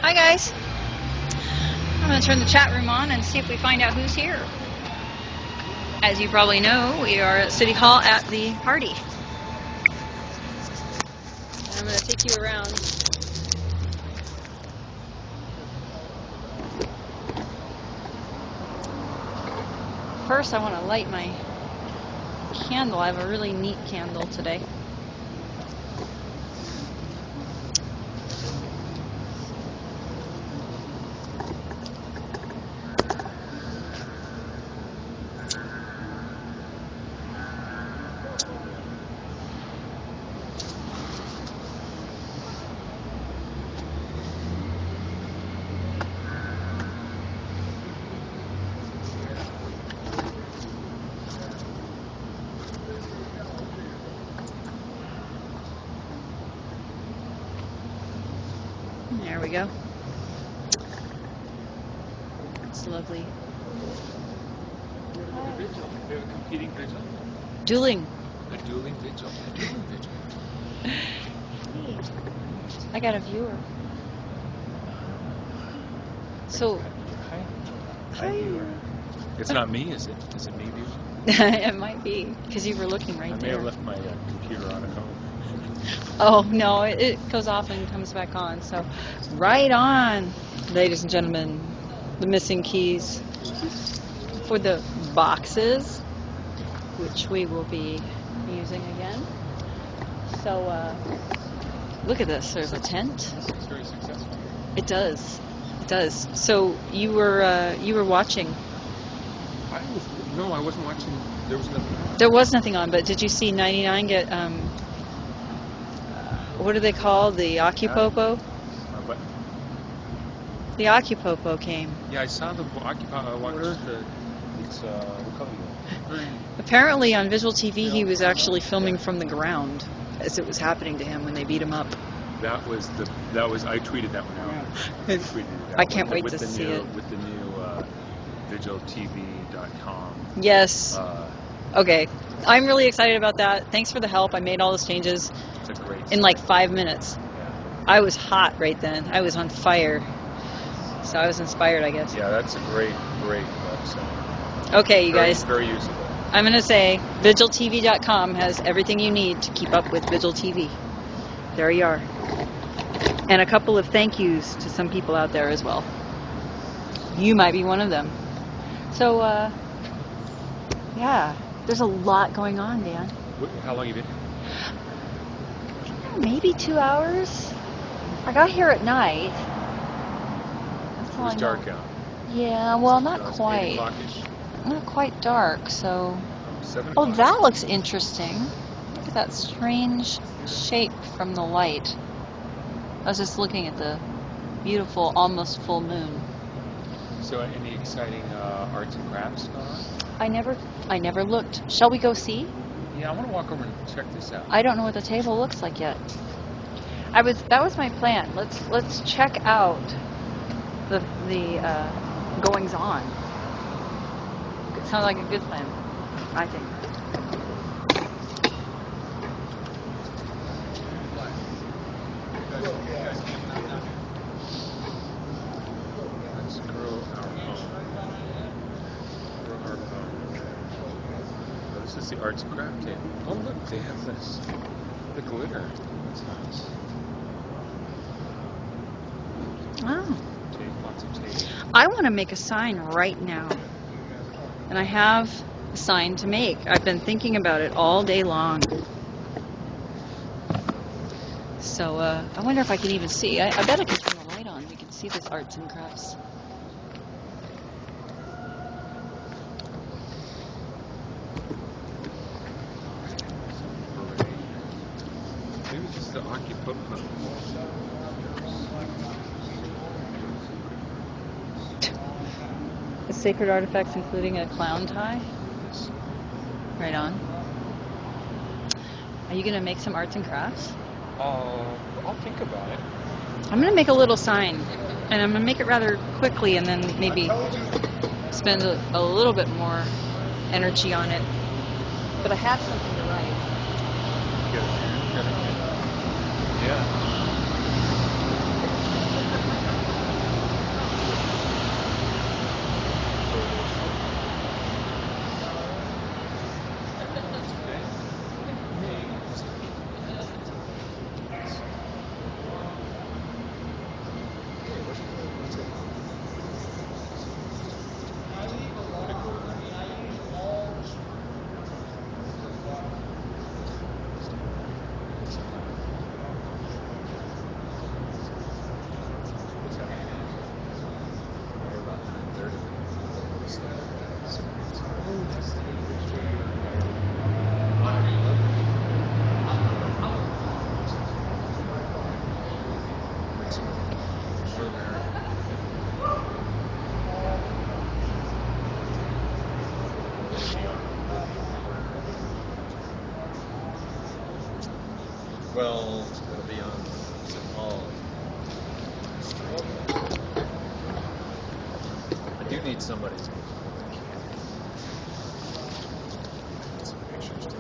Hi guys. I'm going to turn the chat room on and see if we find out who's here. As you probably know, we are at City Hall at the party. And I'm going to take you around. First, I want to light my candle. I have a really neat candle today. There we go. It's lovely. Hi. Vigil. We have a competing vigil. Dueling. A dueling vigil. A dueling vigil. Hey, I got a viewer. So, Hi, viewer. It's not me, is it? Is it me, viewer? it might be, because you were looking right there. I may have left my computer on at home. Oh, no, it goes off and comes back on. So, right on, ladies and gentlemen, the missing keys for the boxes, which we will be using again. So, look at this. There's a tent. It's very successful. It does. It does. So, you were watching. No, I wasn't watching. There was nothing on. There was nothing on, but did you see 99 get, what do they call the Occupopo? What? The Occupopo came. Yeah, I saw the Occupy. I watched the. It's what color is it? Apparently on Visual TV he was actually filming from the ground as it was happening to him when they beat him up. That was I tweeted that one out. I tweeted that I can't wait with to the see new, it. With the new vigiltv.com. Yes. Okay. I'm really excited about that. Thanks for the help. I made all those changes It's a great in like 5 minutes. Yeah. I was hot right then. I was on fire. So I was inspired, I guess. Yeah, that's a great website. Okay, you guys. Very usable. I'm going to say vigiltv.com has everything you need to keep up with Vigil TV. There you are. And a couple of thank yous to some people out there as well. You might be one of them. So, yeah, there's a lot going on, Dan. How long have you been here? Maybe 2 hours. I got here at night. That's all I know. It was dark out. Yeah, well, not So quite. 8 o'clock-ish? Not quite dark, so... 7 Oh, o'clock. that looks interesting. Look at that strange shape from the light. I was just looking at the beautiful, almost full moon. So, any exciting arts and crafts going on? I never looked. Shall we go see? Yeah, I want to walk over and check this out. I don't know what the table looks like yet. That was my plan. Let's check out the goings on. It sounds like a good plan, I think. Let's grow our home. Grow our home. Oh, this is the arts and craft table. Oh, look, they have this. The glitter. That's nice. Oh. Lots of tape. I want to make a sign right now. And I have a sign to make. I've been thinking about it all day long. So, I wonder if I can even see. I bet I can turn the light on. We can see this arts and crafts. Maybe just the Occupopo. The sacred artifacts, including a clown tie. Right on. Are you going to make some arts and crafts? I'll think about it. I'm going to make a little sign. And I'm going to make it rather quickly and then maybe spend a little bit more energy on it. But I have something to write. Yeah. Well, it'll be on City Hall. I do need somebody. Some pictures too.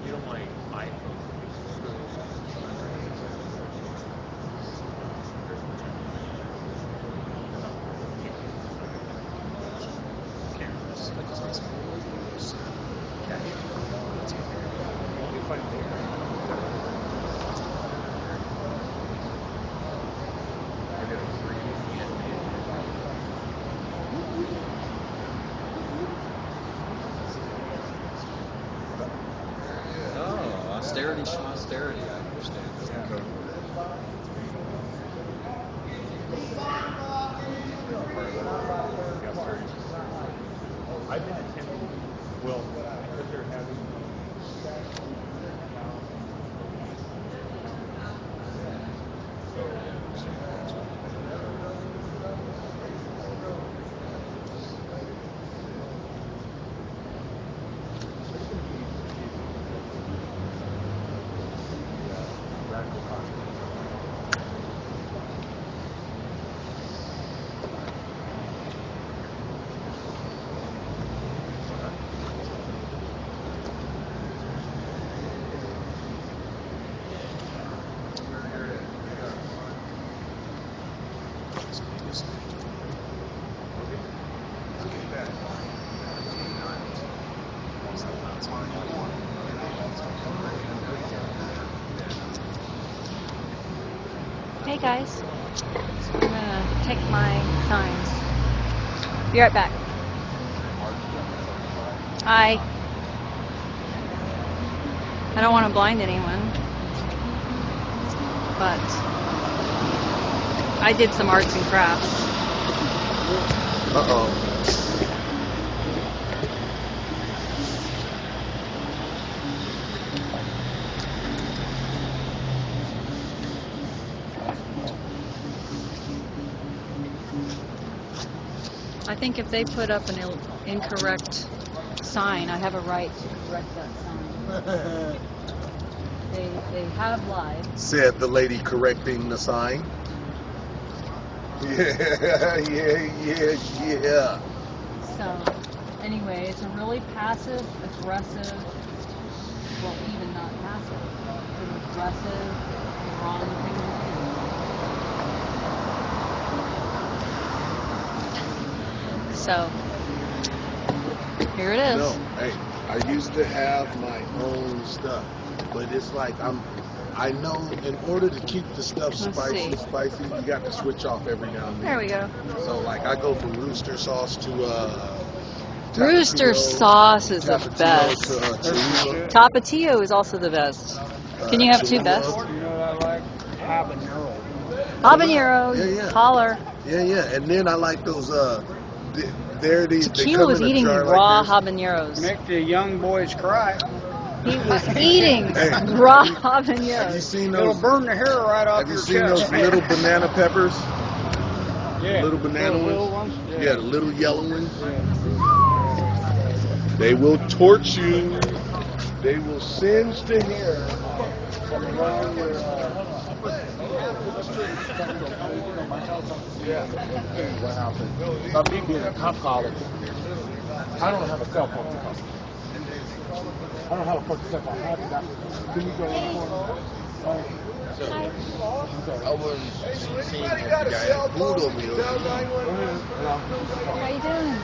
You don't like iPhone. Cameras. I just need some photos. Only if I'm there. I got a free handmade. Oh, austerity, schmosterity. I understand. That's the code word. I've been attending. Well, because they're having. So Hey guys, I'm gonna take my signs. Be right back. Hi. I don't want to blind anyone, but I did some arts and crafts. Uh-oh. I think if they put up an incorrect sign, I have a right to correct that sign. They have lied. Said the lady correcting the sign. Yeah. So, anyway, it's a really passive, aggressive, well, even not passive, it's an aggressive, wrong thing to do. So, here it is. No, hey, I used to have my own stuff, but it's like I know in order to keep the stuff spicy, you got to switch off every now and then. There we go. So like I go from rooster sauce to Rooster sauce is the best. To, Cholula. Tapatio is also the best. Can you have two best? You know what I like? Habanero. Habanero, Yeah. holler. Yeah, and then I like those Tequila was eating raw habaneros. Make the young boys cry. He was eating raw habaneros. Have you seen those? It'll burn the hair right off your chest. Have you seen those little banana peppers? Yeah. Little banana little ones? ones? Yeah, the little yellow ones. Yeah. They will torch you. They will singe the hair from around your What happened? So me being a cop college, I don't have a cell phone. I don't have a fucking cell phone. Can you go in the corner? I was seeing if you got food over here. How you doing?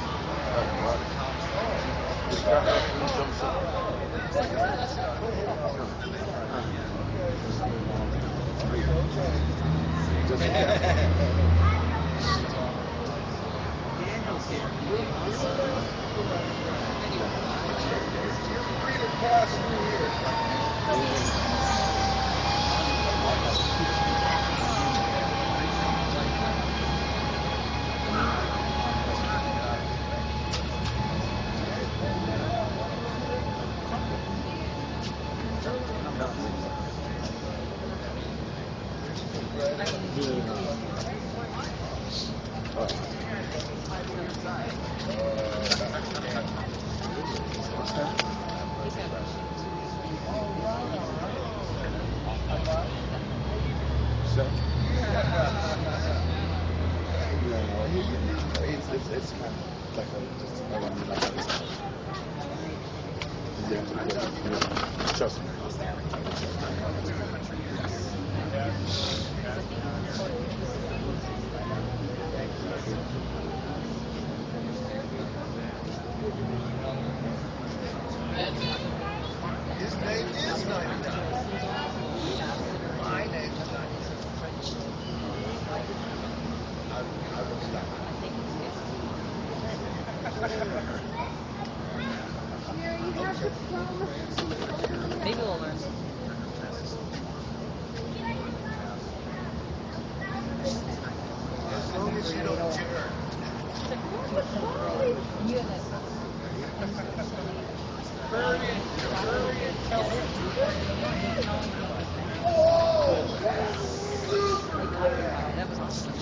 it's kind of like just around me like this. Yeah, trust me. His name is 99. My name is 99. I will stop. Maybe we'll learn. As long as you don't jerk. That was awesome.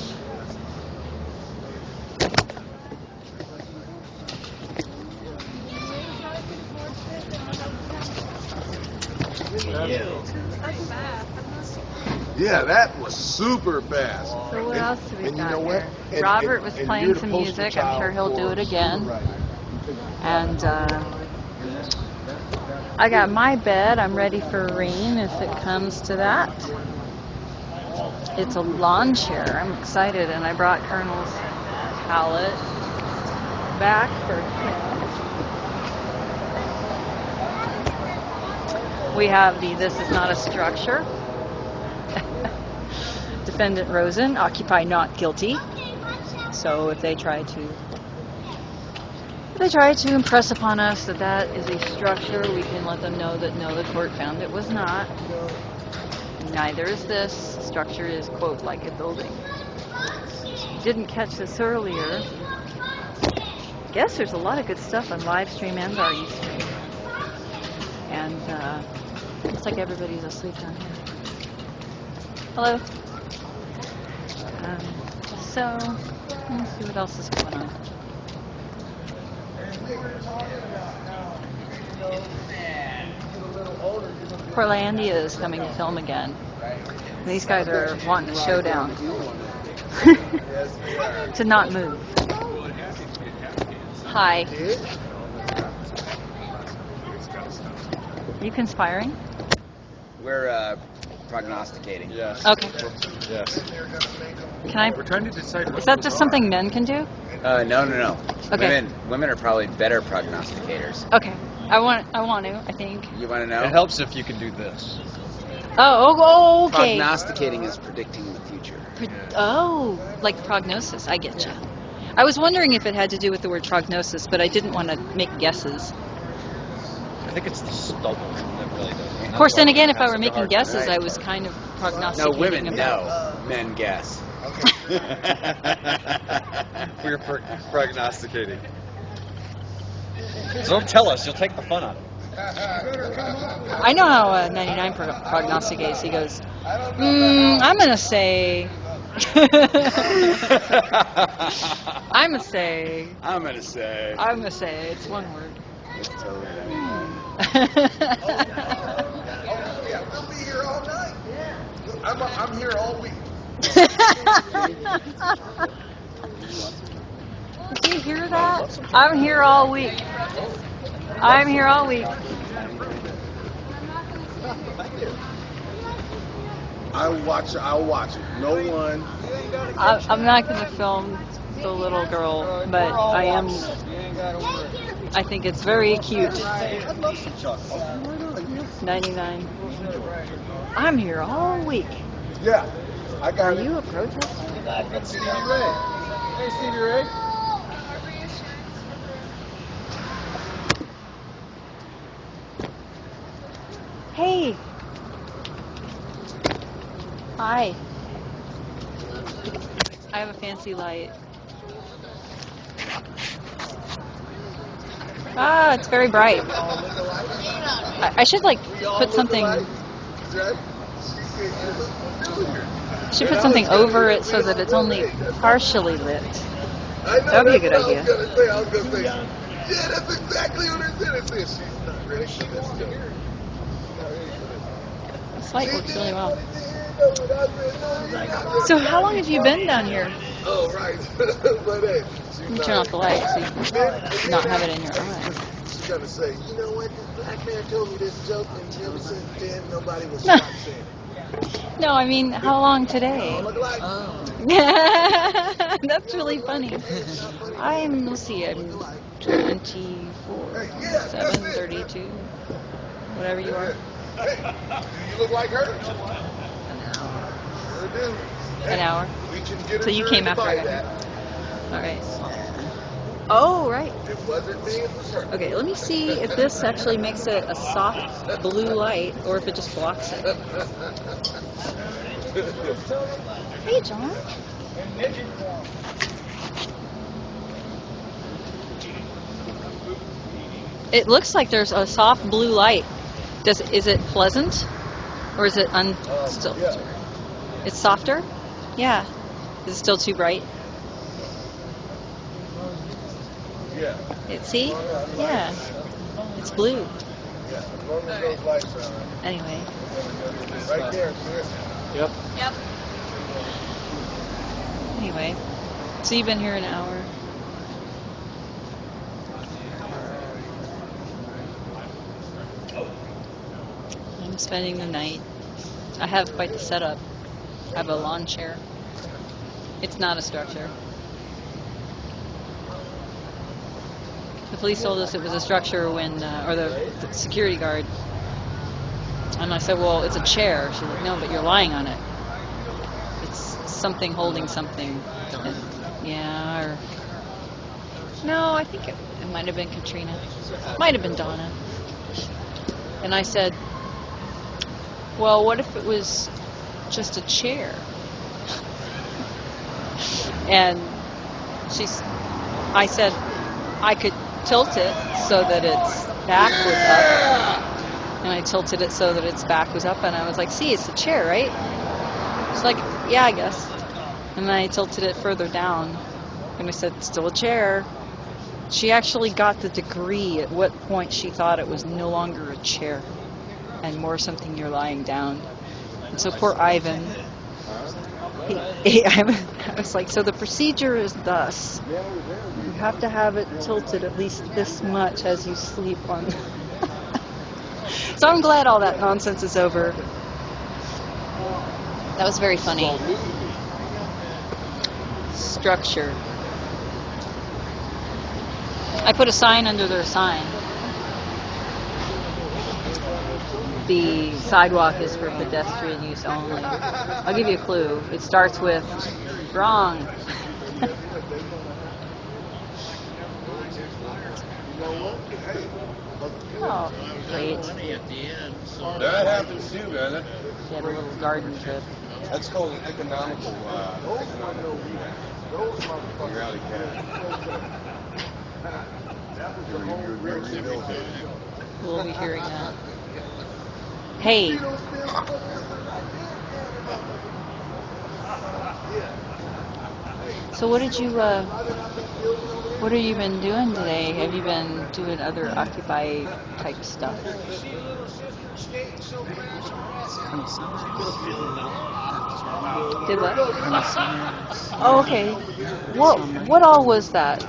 Yeah, that was super fast. So what else do we and you got know what? here? Robert was playing you're the some poster music. I'm sure child he'll do for it again. super writing. And I got my bed. I'm ready for rain if it comes to that. It's a lawn chair. I'm excited, and I brought Colonel's palette back for him. We have the "This is not a structure." Defendant Rosen, occupy not guilty. So if they try to impress upon us that that is a structure, we can let them know that no, the court found it was not. Neither is this. Structure is, quote, like a building. Didn't catch this earlier. Guess there's a lot of good stuff on live stream and our Ustream. And looks like everybody's asleep down here. Hello. So let's see what else is going on. Portlandia is coming to film again. These guys are wanting a showdown. To not move. Hi. You conspiring? We're prognosticating. Yes. Okay. Yes. Can I? We're trying to decide. Is that just something men can do? No. Okay. Women are probably better prognosticators. Okay. I want to. I think. You want to know? It helps if you can do this. Oh, okay. Prognosticating is predicting the future. Oh, like prognosis. I get you. I was wondering if it had to do with the word prognosis, but I didn't want to make guesses. I think it's the stubble that really does it. Of course, then again, if I were making guesses, I was kind of No, prognosticating. women about- know. Men guess. We're prognosticating. So don't tell us. You'll take the fun out of it. I know how 99 prognosticates. He goes, I'm going to say... I'm going to say... I'm gonna say. I'm going to say. It's one word. It's totally Yeah, we'll be here all night. I'm here all week. Did you hear that? I'm here all week. I'm here all week. I'll watch it. No one. I'm not going to film the little girl, but I am. I think it's very cute. 99. I'm here all week. Yeah, I got Are it. you a protester? That's Stevie Ray. Hey, Stevie Ray. Hey. Hi. I have a fancy light. Ah, it's very bright. I should like put something. Should put something over it so that it's only partially lit. That would be a good idea. I was gonna say, yeah, that's exactly what it said. It said she's not ready for this stuff. This light works really well. So how long have you been down here? Oh, right. But hey, You turn off the light so you not have it in your eye. she's gonna say, you know what? This black man told me this joke, and ever since then, nobody was stopped saying it. No, I mean, how long today? Look like. That's really funny. Let's see, I'm 24, 7, 32, whatever you are. Hey, do you look like her? Sure do. An hour. We can get So a you jury came to after buy I got that. here. All right. Oh, right. It wasn't me, it was her. Okay, let me see if this actually makes it a soft blue light or if it just blocks it. Hey, John. It looks like there's a soft blue light. Is it pleasant, or is it still? Yeah. It's softer. Yeah. Is it still too bright? Yeah. See? Yeah. It's blue. Yeah. As long as those lights are on. Anyway. Right there, sir. Yep. Yep. Anyway, so you've been here an hour. I'm spending the night. I have quite the setup. I have a lawn chair. It's not a structure. The police told us it was a structure when, or the security guard. And I said, well, it's a chair. She's like, no, but you're lying on it. It's something holding something. And, yeah, or... No, I think it might have been Katrina. Might have been Donna. And I said, well, what if it was just a chair? And I said, I could tilt it so that its back was up. And I tilted it so that its back was up, and I was like, see, it's a chair, right? She's like, yeah, I guess. And then I tilted it further down, and I said, still a chair. She actually got the degree at what point she thought it was no longer a chair and more something you're lying down. And so poor Ivan, I was like, so the procedure is thus. You have to have it tilted at least this much as you sleep on. So I'm glad all that nonsense is over. That was very funny. Structure. I put a sign under their sign. The sidewalk is for pedestrian use only. I'll give you a clue. It starts with wrong. Oh, great. That happens too, man. She had a little garden trip. That's called an economical reality cat. We'll be hearing that. Hey. So what have you been doing today? Have you been doing other Occupy type stuff? Did what? Oh, okay. What all was that?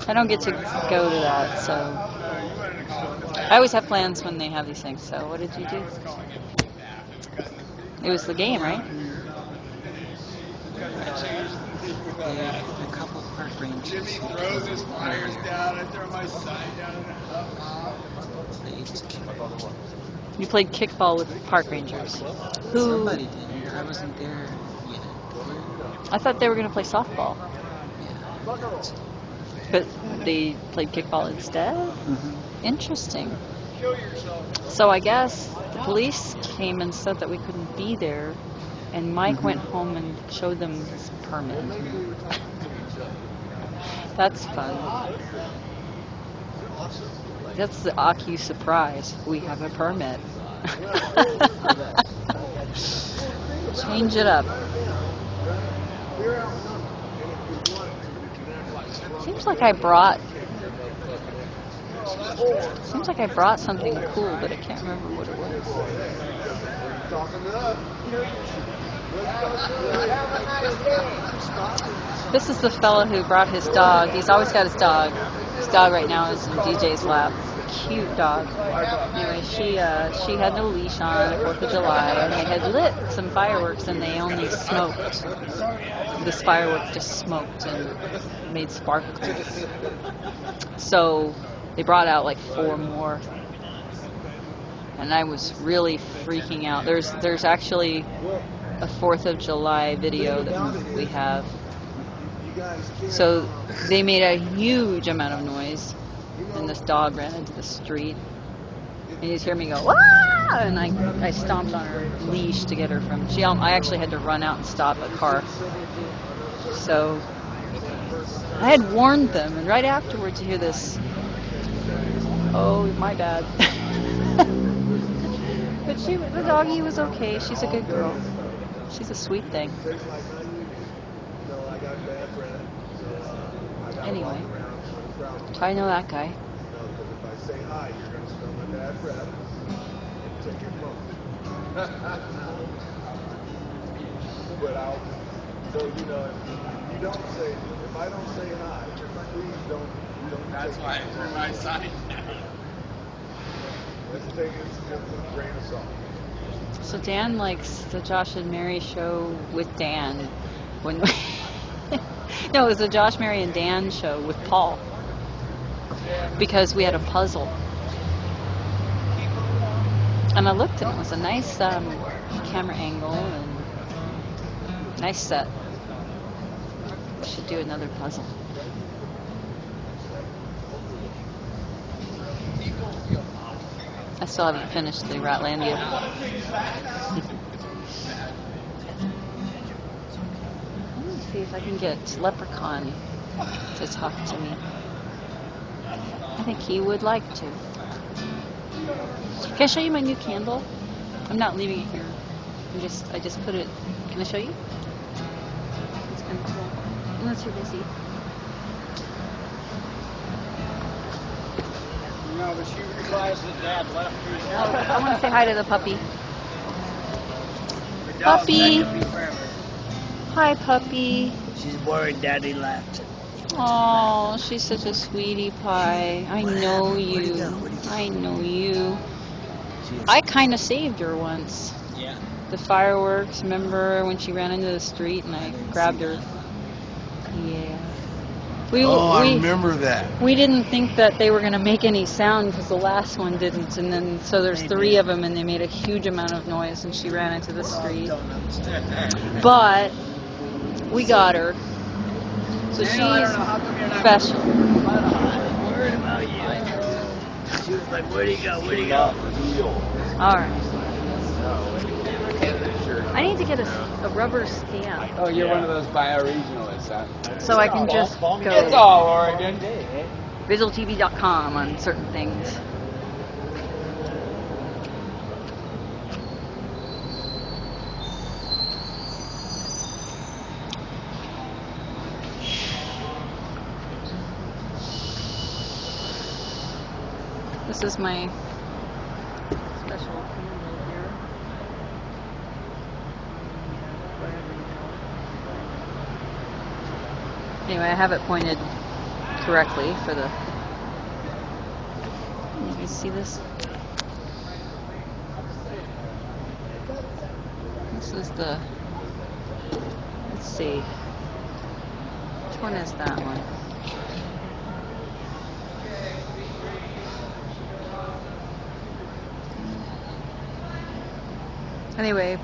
I don't get to go to that, so I always have plans when they have these things. So what did you do? It was the game, right? A couple of park rangers who Throws his wires down. I throw my sign down in the played kickball. You played kickball with park rangers. Who? Somebody did. I wasn't there yet. I thought they were going to play softball, Yeah. but they played kickball instead? Mm-hmm. Interesting. So I guess the police came and said that we couldn't be there, and Mike went home and showed them his permit. That's fun. That's the Occu surprise. We have a permit. Change it up. Seems like I brought something cool, but I can't remember what it was. This is the fella who brought his dog. He's always got his dog. His dog right now is in DJ's lap. Cute dog. Anyway, she had no leash on 4th of July, and they had lit some fireworks, and they only smoked. This firework just smoked and made sparkles. So they brought out like 4 more, and I was really freaking out. There's actually a 4th of July video that we have. So they made a huge amount of noise, and this dog ran into the street. And you just hear me go, "Ah!" And I stomped on her leash to get her from. I actually had to run out and stop a car. So I had warned them, and right afterwards you hear this. Oh, my bad. But the doggy was okay. She's a good girl. She's a sweet thing. Anyway, so I know that guy. But so you know, if you don't say, if I don't say hi, please don't. That's why I threw my sign down. Let's take it with a grain of salt. So Dan likes the Josh and Mary show with Dan. When no, it was the Josh, Mary, and Dan show with Paul, because we had a puzzle. And I looked, and it was a nice camera angle and nice set. We should do another puzzle. I still haven't finished the Ratlandia. Let me see if I can get Leprechaun to talk to me. I think he would like to. Can I show you my new candle? I'm not leaving it here. I just put it. Can I show you? It's kind of cool. Unless you're busy. No, but she realized that Dad left her. Oh, I want to say hi to the puppy. Puppy. Hi, puppy. She's worried Daddy left. Oh, she's such a sweetie pie. I know you. I know you. I kind of saved her once. Yeah. The fireworks, remember when she ran into the street and I grabbed her? Yeah. I remember that. We didn't think that they were going to make any sound because the last one didn't, and then so there's 3 of them and they made a huge amount of noise and she ran into the street. But we got her. So she's special. Worried about you. She was like, where'd he go? Where'd he go? Alright. I need to get a rubber stamp Oh, you're one of those bioregionalists, huh? so I can just It's go all Oregon. visualtv.com on certain things. This is my special candle here. Anyway, I have it pointed correctly for the. You guys see this? This is the. Let's see. Which one is that one? Anyway,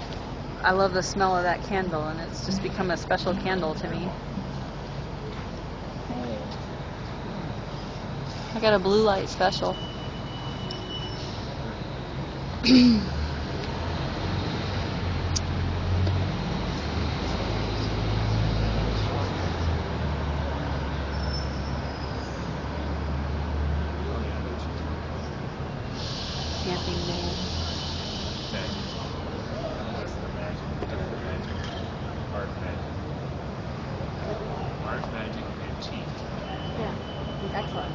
I love the smell of that candle, and it's just become a special candle to me. I got a blue light special. Camping van. Art Magic Antique. Yeah, excellent. 1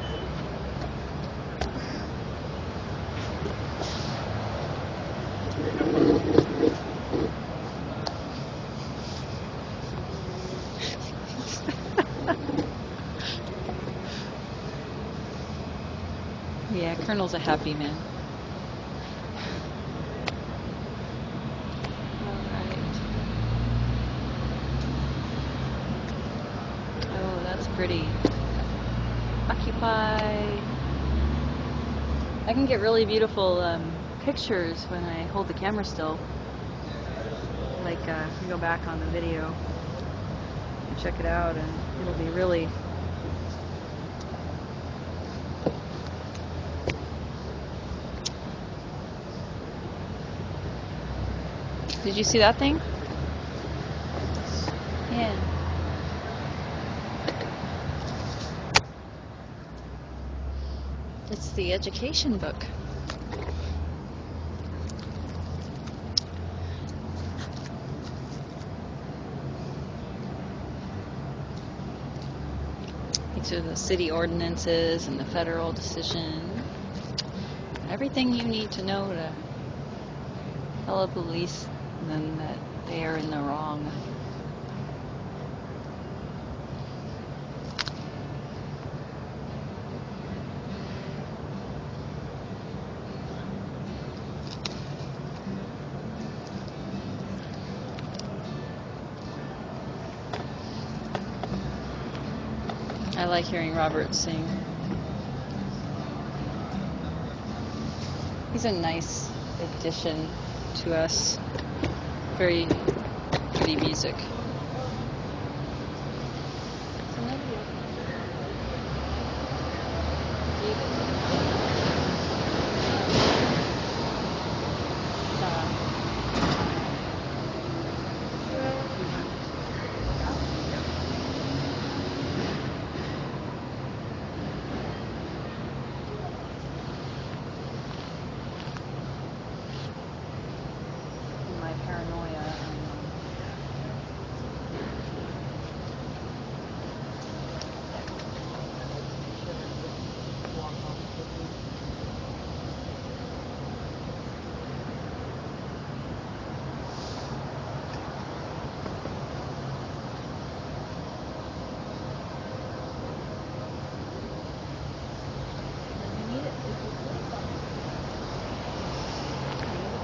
Colonel's a happy man. Oh, that's pretty. Occupy. I can get really beautiful pictures when I hold the camera still. Like, you go back on the video and check it out, and it'll be really. Did you see that thing? Yeah. It's the education book. These are the city ordinances and the federal decision. Everything you need to know to tell the police then that they are in the wrong. I like hearing Robert sing. He's a nice addition to us. Very pretty music. My paranoia.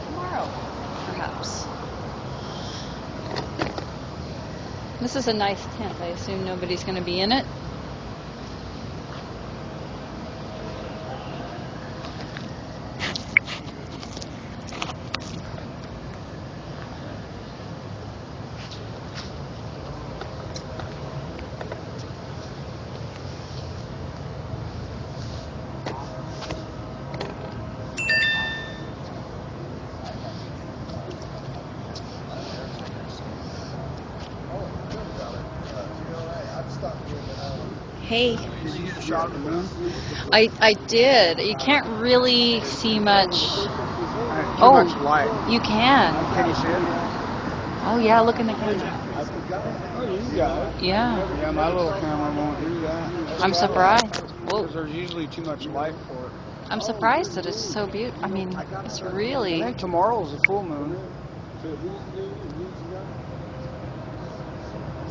Tomorrow, perhaps. This is a nice tent. I assume nobody's going to be in it. Hey. Did you get a shot of the moon? I did. You can't really see much. Too much light. You can. Can you see it? Oh yeah, look in the camera. Oh, you got it. Yeah. Yeah, my little camera won't do that. I'm surprised. Whoa. Because there's usually too much light for it. I'm surprised that it's so beautiful. I mean, it's really. I think tomorrow's a full moon.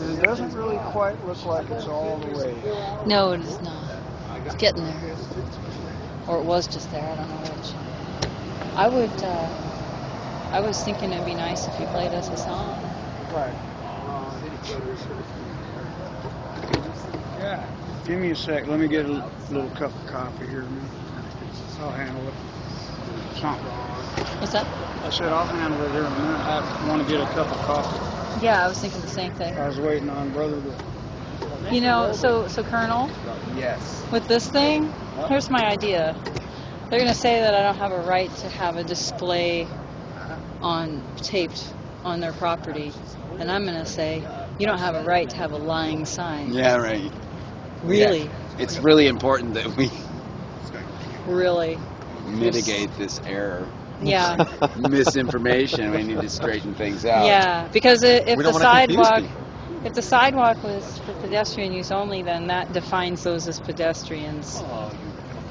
It doesn't really quite look like it's all the way. No, it is not. It's getting there. Or it was just there. I don't know which. I was thinking it'd be nice if you played us a song. Right. Yeah. Give me a sec. Let me get a little cup of coffee here. I'll handle it. It's not wrong. What's that? I said I'll handle it here in a minute. I want to get a cup of coffee. Yeah, I was thinking the same thing. I was waiting on brother to... You know, so Colonel, Yes. with this thing, here's my idea. They're going to say that I don't have a right to have a display on taped on their property. And I'm going to say, you don't have a right to have a lying sign. Yeah, right. Really? Yeah. It's really important that we Really? mitigate this error. Yeah. Misinformation. We need to straighten things out. Yeah, because if We the don't wanna confuse sidewalk, people. if the sidewalk was for pedestrian use only, then that defines those as pedestrians.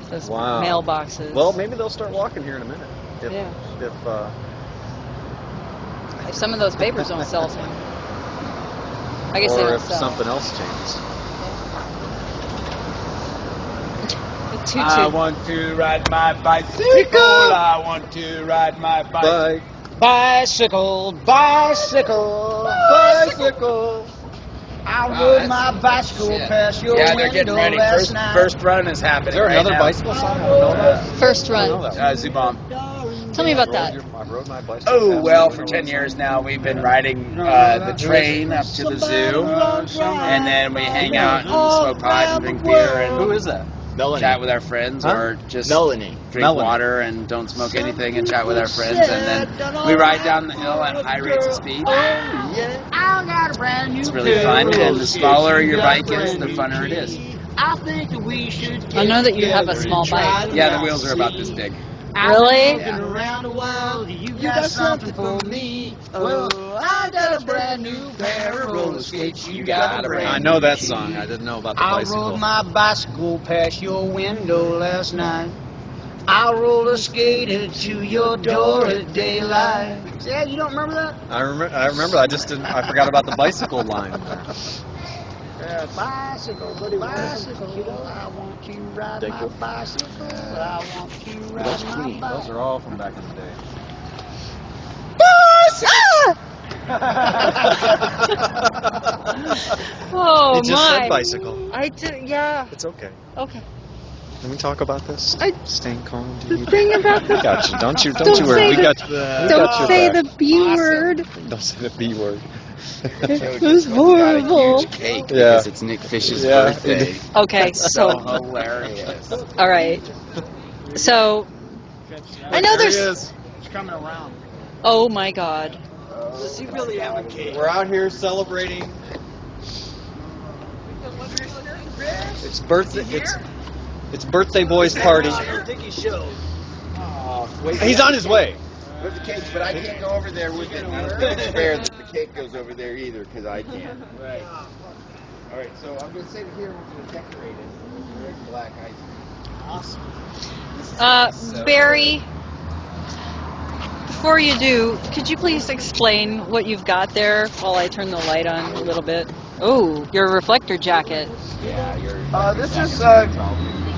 Those Wow. mailboxes. Well, maybe they'll start walking here in a minute. If, Yeah. if If some of those papers don't sell to them. I guess they or don't if sell. something else changes. Toot I toot. want to ride my bicycle. I want to ride my bicycle. Bicycle, bicycle, bicycle. I rode my bicycle past your Yeah, window they're getting ready. last night. First run is happening. Is there right another now. bicycle song? I don't know that. First I don't run. know that. Zubom. Tell me about that. I rode my bicycle. Oh, past well, the for window 10 last years night. now, we've been riding the train up to the zoo, and then we hang out and smoke pot and drink beer Who and is that? chat with our friends, or just Melanie. drink water and don't smoke anything and chat with our friends, and then we ride down the hill at high rates of speed. It's really fun, and the smaller your bike is, the funner it is. I think that we should I know that you have a small bike. Yeah, the wheels are about this big. Really? Looking around the world, you got something for me. Well, I got a brand new pair of roller skates. You got a brand I know that song. I didn't know about the I bicycle. rode my bicycle past your window last night. I roller skated to your door at daylight. Yeah, you don't remember that? I remember. I just didn't. I forgot about the bicycle line. Bicycle, bicycle, you know, I want to ride my bicycle. I want to ride Those my Queen. Those bicycle. are all from back in the day. Oh You just my. said bicycle. I did. Yeah. It's okay. Okay. Can we talk about this? I- Staying calm. The thing about We the. got you. Don't you Don't worry. say We the- got you. Don't say the B word. Don't say the B word. It was horrible. Cake Yeah. because it's Nick Fish's Yeah. birthday. Okay, So so hilarious. all right. So I know There he there's. is. It's coming around. Oh my God. Does he really have a cake? We're out here celebrating. It's birthday. It's birthday boy's party. I think he should. He's on his way. With the cake, but I can't go over there with it. I don't think it's fair that the cake goes over there either, because I can't. Right. All right, so I'm going to sit here and we're going to decorate it with red and black ice. Awesome. Barry, before you do, could you please explain what you've got there while I turn the light on a little bit? Oh, your reflector jacket. Yeah, you're. This is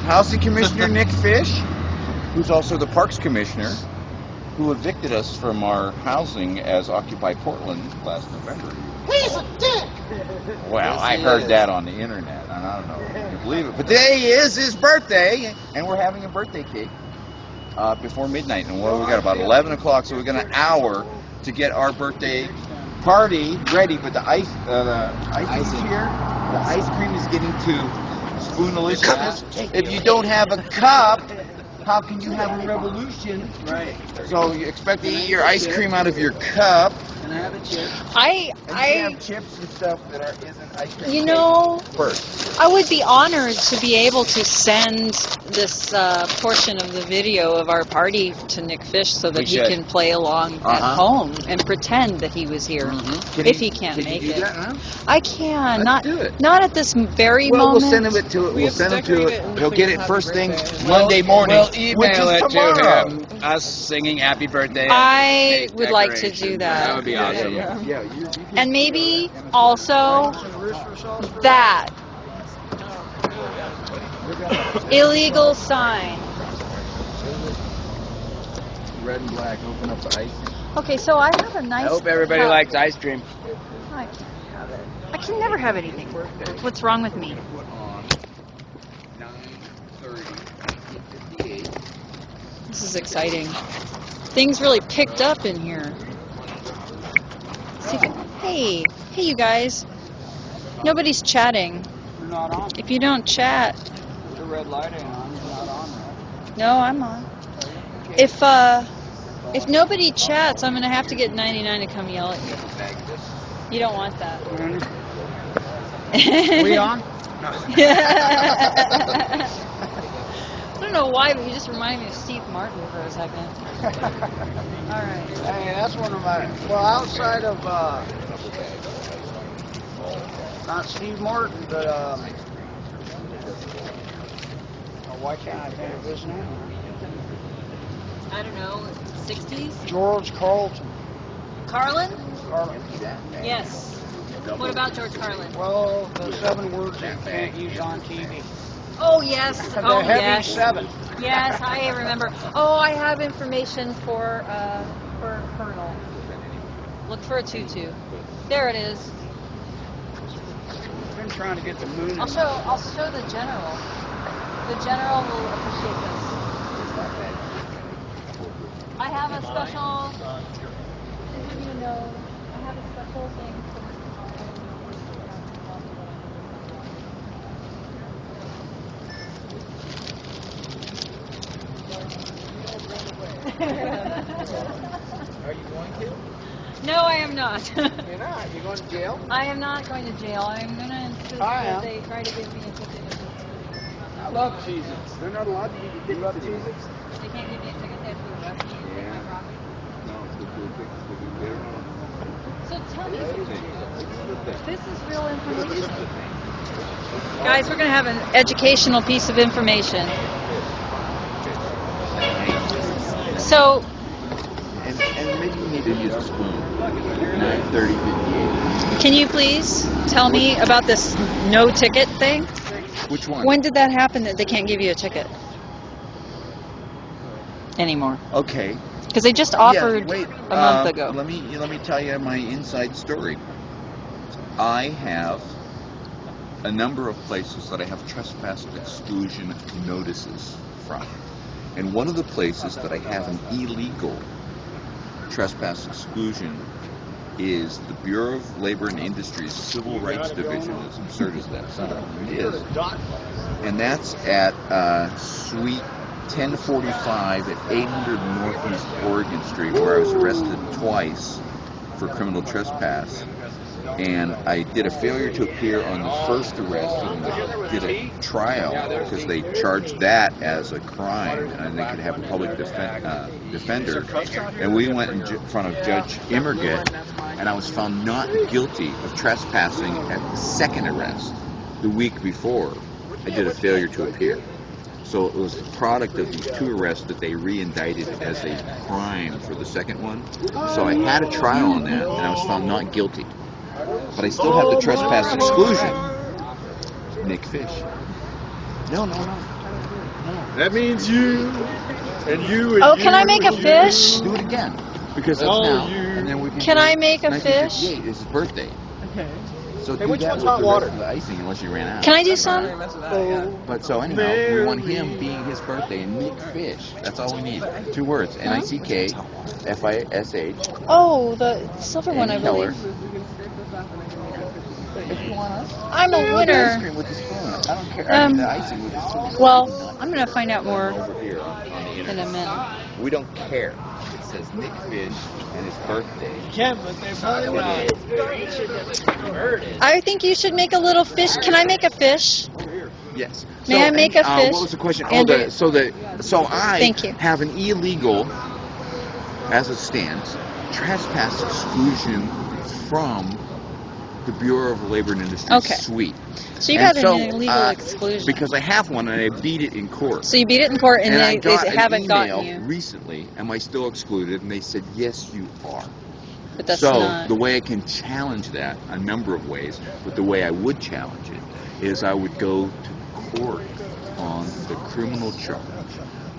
Housing Commissioner Nick Fish, who's also the Parks Commissioner, who evicted us from our housing as Occupy Portland last November. He's a dick! Well, I heard that on the internet, and I don't know if you can believe it. But today is his birthday, and we're having a birthday cake before midnight. And we got about 11 o'clock, so we've got an hour to get our birthday party ready. But the ice is here. The ice cream is getting to spoonalicious. If you don't have a cup, how can you have a revolution? Right. So you expect to eat your ice cream out of your cup. Can I have a chip? I have chips and stuff that isn't ice cream. you know, First. I would be honored to be able to send this portion of the video of our party to Nick Fish so that We he should. can play along at home and pretend that he was here. If he can't Can make you do it. that, huh? I can. Let's do it. Not at this very Well, moment. we'll send him to it. He'll get it first thing Monday morning, We'll which email is it tomorrow. to him, us singing happy birthday. I cake would like to decoration. do that. That would be awesome. Yeah, you And maybe also that illegal sign. red and black, open up the ice. Okay, so I have a nice. I hope everybody cup. likes ice cream. I can't have it. I can never have anything. What's wrong with me? Put on 9:30, 1958. This is exciting. Things really picked up in here. See if it- hey, you guys. Nobody's chatting. You're not on. If you don't chat, The red light ain't on. You're not on, right? no, I'm on. If nobody chats, I'm gonna have to get 99 to come yell at you. You don't want that. We on? I don't know why, but you just reminded me of Steve Martin for a second. All right. Hey, that's one of my. Well, outside of not Steve Martin, but why can't I think of his name? I don't know, 60s? George Carlton. Carlin? Carlton. Yes. What about George Carlin? Well, the 7 words that you can't use on TV. Oh, yes. The Oh, Heavy yes. 7. Yes, I remember. Oh, I have information for Colonel. Look for a tutu. There it is. I've been trying to get the moon. I'll show the general. The general will appreciate this. I have a special. You know, I have a special thing. Are you going to? No, I am not. You're not. You're going to jail? I am not going to jail. I'm going to insist I that am. they try to give me a ticket. I love Cheez-Its. They're not allowed to give you You love tickets. Cheez-Its? They can't give me a ticket. They have to arrest me and take my property. No, So tell me, this is real information. Guys, we're going to have an educational piece of information. So, And maybe you need to use a spoon. 9:30:58. can you please tell me about this no ticket thing? Which one? When did that happen that they can't give you a ticket anymore? Okay. Because they just offered Yeah, wait, a month ago. Let me tell you my inside story. I have a number of places that I have trespass exclusion notices from. And one of the places that I have an illegal trespass exclusion is the Bureau of Labor and Industries Civil Rights Division, as absurd as that sounds. It is. And that's at Suite 1045 at 800 Northeast Oregon Street, where I was arrested twice for criminal trespass. And I did a failure to appear on the first arrest and did a trial because they charged that as a crime and they could have a public defender. And we went in front of Judge Immerget, and I was found not guilty of trespassing at the second arrest. The week before, I did a failure to appear. So it was the product of these two arrests that they re-indicted as a crime for the second one. So I had a trial on that, and I was found not guilty. But I still have the trespass exclusion. Nick Fish. No. That means you and you and Oh, can I make a fish? Do it again. Because that's now. And then we Can I make a fish? 1958 is his birthday. Okay. So Hey, do which that one's with hot the water? rest of the icing unless you ran out. Can I do some? But so anyhow, we want him being his birthday and Nick Fish. That's all we need. 2 words. NICK FISH. Oh, the silver one, I Keller. believe. If you want us. I'm a Ice winner. cream with the spoon. I don't care. I mean, the icing with the spoon. Well, I'm going to find out more Over here on the in internet. a minute. We don't care. It says Nick Fish and his birthday. Can't, but they probably I think you should make a little fish. Can I make a fish? Yes. May I make a fish? What was the question? Andrew. So I Thank you. have an illegal, as it stands, trespass exclusion from the Bureau of Labor and Industry Okay. suite. So you And got an illegal exclusion. Because I have one and I beat it in court. So you beat it in court and I they got haven't an gotten email you. recently, am I still excluded? And they said, yes, you are. But that's So not. the way I can challenge that, a number of ways, but the way I would challenge it is I would go to court on the criminal charge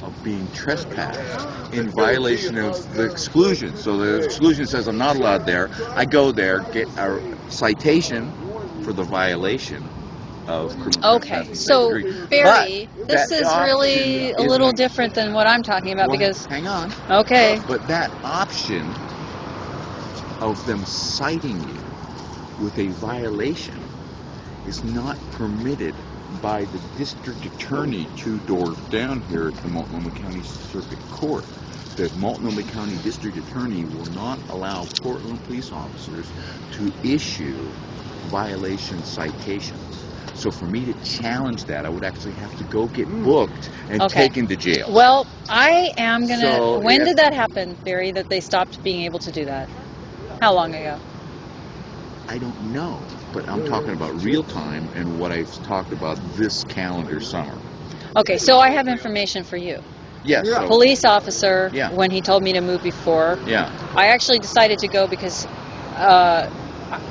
of being trespassed in violation of the exclusion. So the exclusion says I'm not allowed there. I go there, get a citation for the violation of criminal Okay, trespass. so Barry, But this that is really option a little isn't- different than what I'm talking about Well, because, hang on. okay, But that option of them citing you with a violation is not permitted by the district attorney 2 doors down here at the Multnomah County Circuit Court. The Multnomah County District Attorney will not allow Portland police officers to issue violation citations. So for me to challenge that, I would actually have to go get booked and Okay. taken to jail. well, I am gonna. So, when yeah. did that happen, Barry? That they stopped being able to do that? How long ago? I don't know, but I'm talking about real time and what I've talked about this calendar summer. Okay, so I have information for you. Yes. So, Police officer, Yeah. when he told me to move before, yeah. I actually decided to go because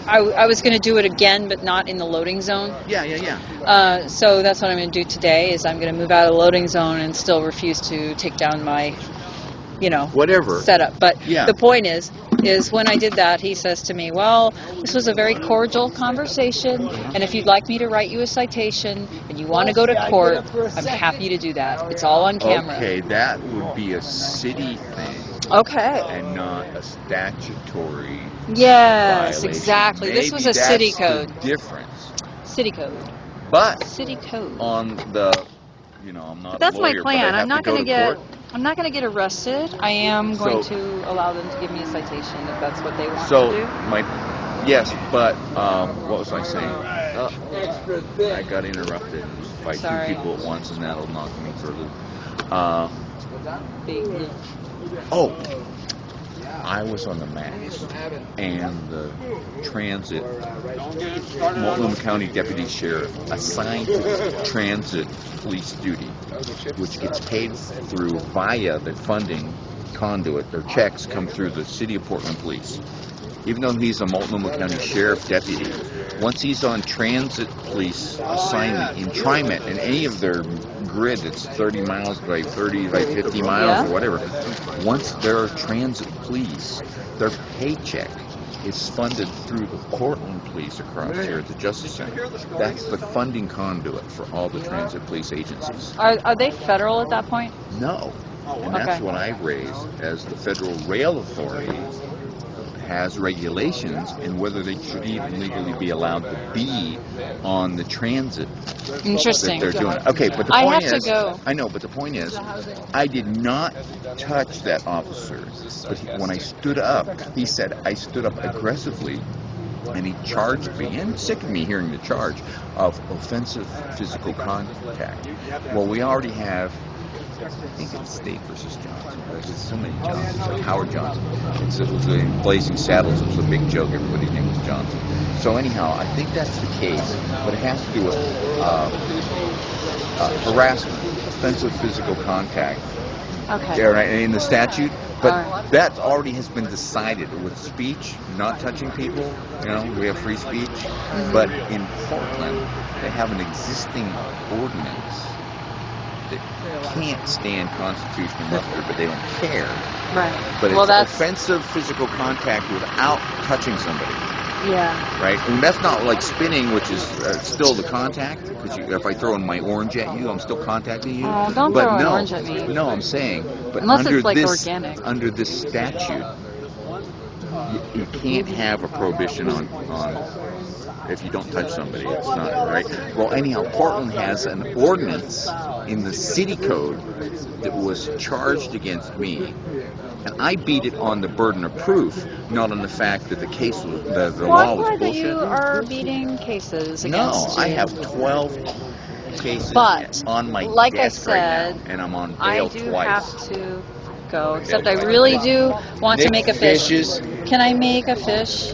I was going to do it again, but not in the loading zone. Yeah. So that's what I'm going to do today. Is I'm going to move out of the loading zone and still refuse to take down my, Whatever. setup. But Yeah. the point is when I did that, he says to me, "Well, this was a very cordial conversation, and if you'd like me to write you a citation and you want to go to court, I'm happy to do that. It's all on camera." Okay, that would be a city thing Okay. and not a statutory Yes, violation. exactly. This was a Maybe city that's code. the difference. City code. But City code. on the, I'm not But that's a lawyer, my plan. but I have I'm not to go going to to court. I'm not going to get arrested. I am going So- to allow them to give me a citation if that's what they want So to do. yes, but what was I saying? I got interrupted by Sorry. two people at once, and that'll knock me for a loop. Big. I was on the Max, and the transit, Multnomah County Deputy Sheriff assigned to the transit police duty, which gets paid through via the funding conduit. Their checks come through the City of Portland Police. Even though he's a Multnomah County Sheriff deputy, once he's on transit police assignment in TriMet, in any of their grid that's 30 miles by 30 by 50 miles or whatever, once they're transit police, their paycheck is funded through the Portland Police across here at the Justice Center. That's the funding conduit for all the transit police agencies. Are they federal at that point? No. And that's what I raised as the Federal Rail Authority has regulations and whether they should even legally be allowed to be on the transit Interesting. that they're doing. Okay, but the I point have is, to go. I know, but the point is, I did not touch that officer. But when I stood up, he said I stood up aggressively, and he charged me, and it's sick of me hearing the charge of offensive physical contact. Well, we already have, I think it's State versus Johnson. There's so many Johnsons, like Howard Johnson. It was in Blazing Saddles. It was a big joke. Everybody's name was Johnson. So anyhow, I think that's the case, but it has to do with harassment, offensive physical contact. Okay. In the statute, but that already has been decided with speech, not touching people. We have free speech, but in Portland, they have an existing ordinance that can't stand constitutional muster, but they don't care. Right. But Well, it's that's offensive physical contact without touching somebody, yeah. right? And that's not like spinning, which is still the contact. Because if I throw in my orange at you, I'm still contacting you. Oh, don't but throw an no, orange at me. No, I'm saying, but Unless under it's like this, organic. under this statute, you can't have a prohibition on if you don't touch somebody. It's not right. Well, anyhow, Portland has an ordinance in the city code that was charged against me, and I beat it on the burden of proof, not on the fact that the case was the law was I'm glad that bullshit. you are beating cases against No, I you. have 12 cases But, on my like I desk right said, now, and I'm on I bail do twice. have to go, except I really do want to make a fish. Can I make a fish?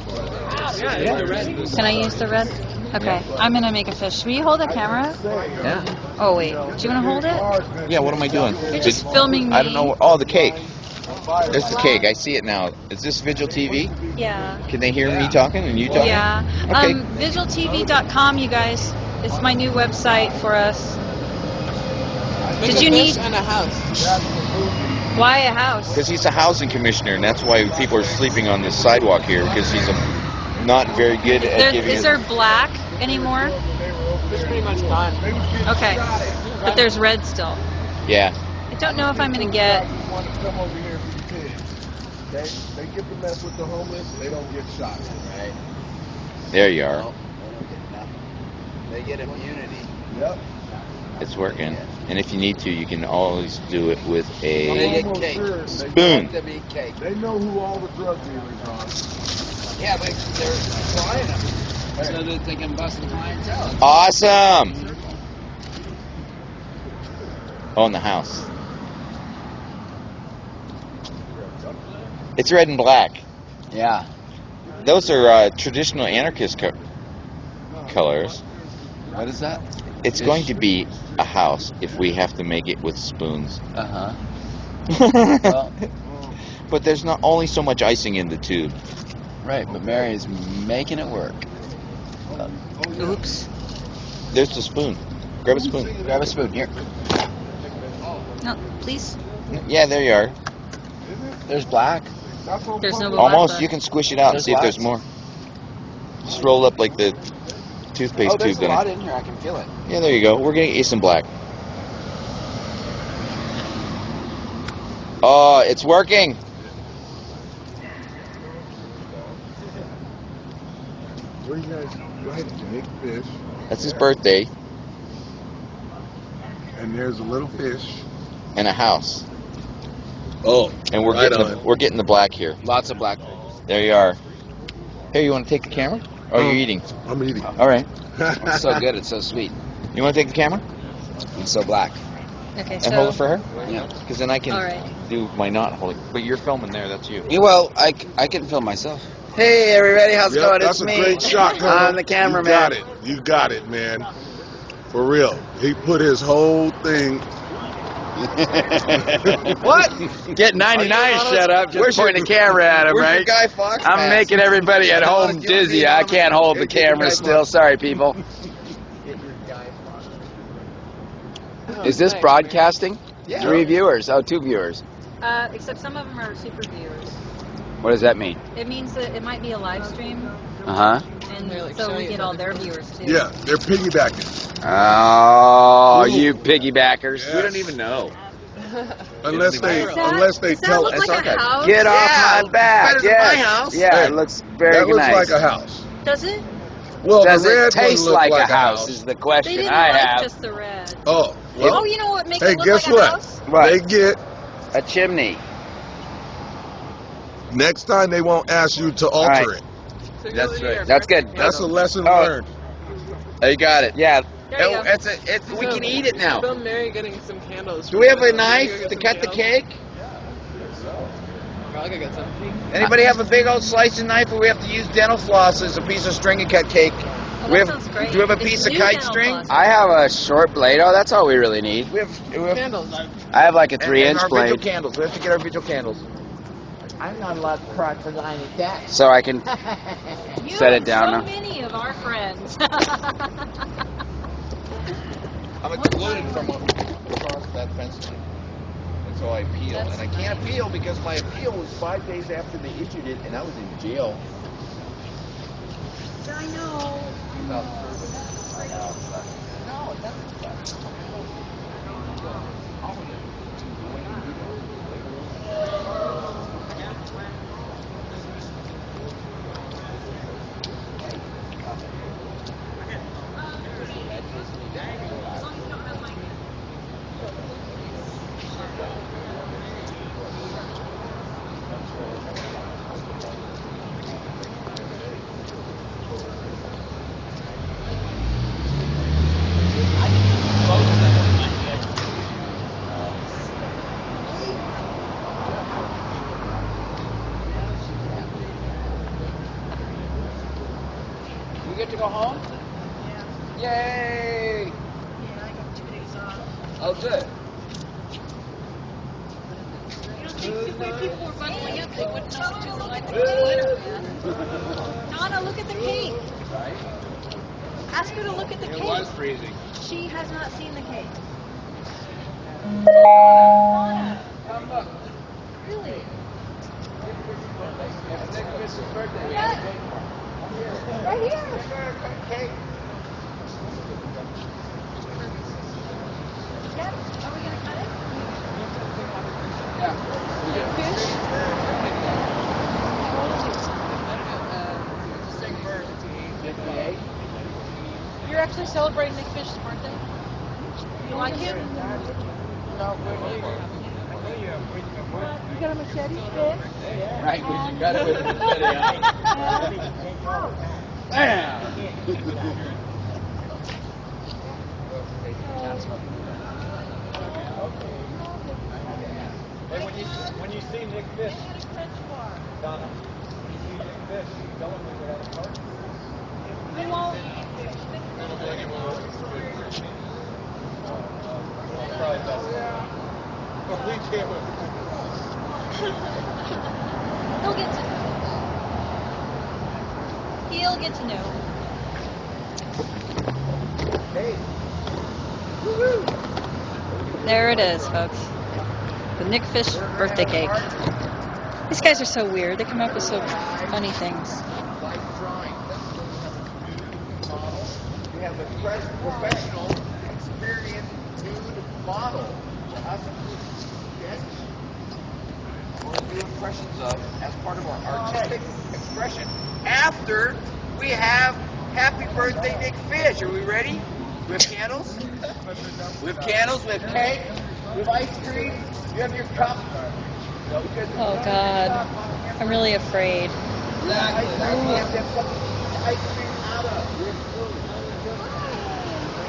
Can I use the red? Okay, I'm gonna make a fish. Will you hold the camera? Yeah. Oh wait, do you want to hold it? Yeah, what am I doing? You're just filming me. I don't know. Oh, the cake. There's the cake. I see it now. Is this Vigil TV? Yeah. Can they hear me talking and you talking? Yeah. Okay. VigilTV.com, you guys. It's my new website for us. Did you need and a house? why a house? Because he's a housing commissioner, and that's why people are sleeping on this sidewalk here, because he's not very good at giving Is there black anymore? It's pretty much gone. Okay, but there's red still. Yeah. I don't know if I'm gonna get. Want to come over here and be pigs. Okay? They get to mess with the homeless, they don't get shot. Right. There you are. They get immunity. Yep. It's working. And if you need to, you can always do it with They a get cake. spoon. To be cake. They know who all the drug dealers are. Yeah, but they're flying them so that they can bust the clientele. Awesome. Oh, in the house. It's red and black. Yeah. Those are traditional anarchist colors. What is that? It's going to be a house if we have to make it with spoons. Uh-huh. Well, But there's not only so much icing in the tube. Right, but Mary's making it work. Oops. There's the spoon. Grab a spoon. Grab a spoon here. No, please. Yeah, there you are. There's black. There's no Almost. black You can squish it out and There's see if there's lots. more. Just roll up like the toothpaste Oh, there's tube. a lot Then. in here. I can feel it. Yeah, there you go. We're gonna get you some black. Oh, it's working. What do you guys like? Nick Fish. That's his birthday And there's a little fish. and a house. Oh, And we're right getting on. we're getting the black here. Lots of black. There you are. Here, you want to take the camera? Or are you eating? I'm eating. All right. It's so good. It's so sweet. You want to take the camera It's so black. Okay, and so. hold it for her? Yeah. Because then I can All right. do my not holding. But you're filming there. That's you. Yeah, well, I can film myself. Hey, everybody. How's it Yep, going? that's It's a me. great shot, Colonel. I'm the cameraman. You got it. You got it, man. For real. He put his whole thing. What? Get 99, shut up. Just pointing the camera at him, Where's right? your Guy Fawkes I'm mask? making everybody at home dizzy. I can't hold the camera still. Sorry, people. Is this broadcasting? Yeah. 3 viewers. Oh, 2 viewers. Except some of them are super viewers. What does that mean? It means that it might be a live stream, Uh-huh. and so we get all their viewers too. Yeah, they're piggybacking. Oh, you piggybackers. Yes. We don't even know. Unless they Does that- unless they does that tell look us. like a house? Get Yeah, off my back. better than Yes. my house. Yeah, Hey, it looks very That looks nice. like a house. Does it? Well, Does the red it taste one looked like a house is the They question didn't I like have. just the red. Oh, well, Oh, you know what makes hey, it look guess like a what? house? What? They get A chimney. next time they won't ask you to alter right. it. That's right. That's good. That's a lesson Oh. learned. Oh, you got it. Yeah. There you go. We can eat it now. Film Mary getting some candles. Do we have a knife to cut the cake? Probably could get some. Anybody have a big old slicing knife, or we have to use dental floss as a piece of string and cut cake? Oh, we that have, sounds great. Do we have a It's piece of new kite dental string? floss. I have a short blade. Oh, that's all we really need. We have Candles. I have like a and 3-inch our vigil blade, candles. We have to get our vigil candles. I'm not allowed to crack the line at that. so I can You set it and down so now. many of our friends. I'm excluded from across that fence line. And so I appeal. That's And I can't appeal because my appeal was 5 days after they issued it, and I was in jail. I know. No, it doesn't. You get to go home? Yay! Yeah, I got 2 days off. Oh, good. You don't think the way people were bundling up, they wouldn't know what to like the glitter, man. Donna, look at the cake. Ask her to look at the cake. freezing. She has not seen the cake. Come look. Really? It's Nick Fish's birthday. We Yeah. have a cake for him. Right here. Cake. Yep. Are we gonna cut it? You're actually celebrating Nick Fish's birthday? You like him? You got a machete? Right, we got it with the video. Bam! Hey, when you see Nick Fish, Donna, when you see Nick Fish, tell him we were at a party. We won't. Probably best. We can't. He'll get to. You'll get to know. There it is, folks. The Nick Fish birthday cake. These guys are so weird. They come up with so funny things. We have a professional, experienced nude model. Us sketch. We're going to do impressions of as part of our artistic expression. After we have Happy Birthday Nick Fish. Are we ready? We have candles. We have candles. We have cake. We have ice cream. You have your cup. Oh God, I'm really afraid. We have to have something to ice cream out of.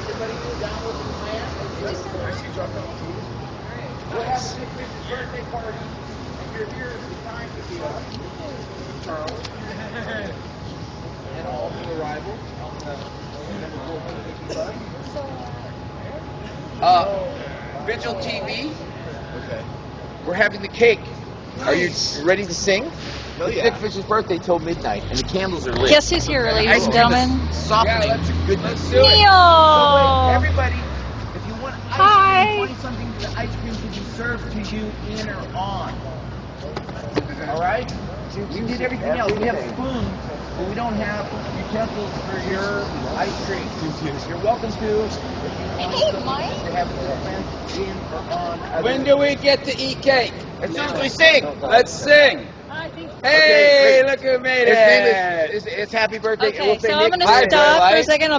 Everybody down with the plan? We'll have a Nick Fish's birthday party, and you're here at the time to be Charles and all new arrivals on the Vigil TV. Okay. We're having the cake. Are you ready to sing? Oh, yeah. It's Nick Fish's birthday till midnight, and the candles are lit. Guess who's here, ladies and gentlemen? Softening to goodness. Neil! Everybody, if you want ice cream, find something that the ice cream can be served to you in or on. All right? We did everything else. We have spoons, but we don't have utensils for your ice cream. You're welcome to. Hey, Mike. To have it in or on. When do we get to eat cake? As soon as we sing. Let's sing. Hey, look who made it. His name is, it's Happy Birthday. Okay, We'll say so I'm Nick going to Fish. stop for a second. I'll be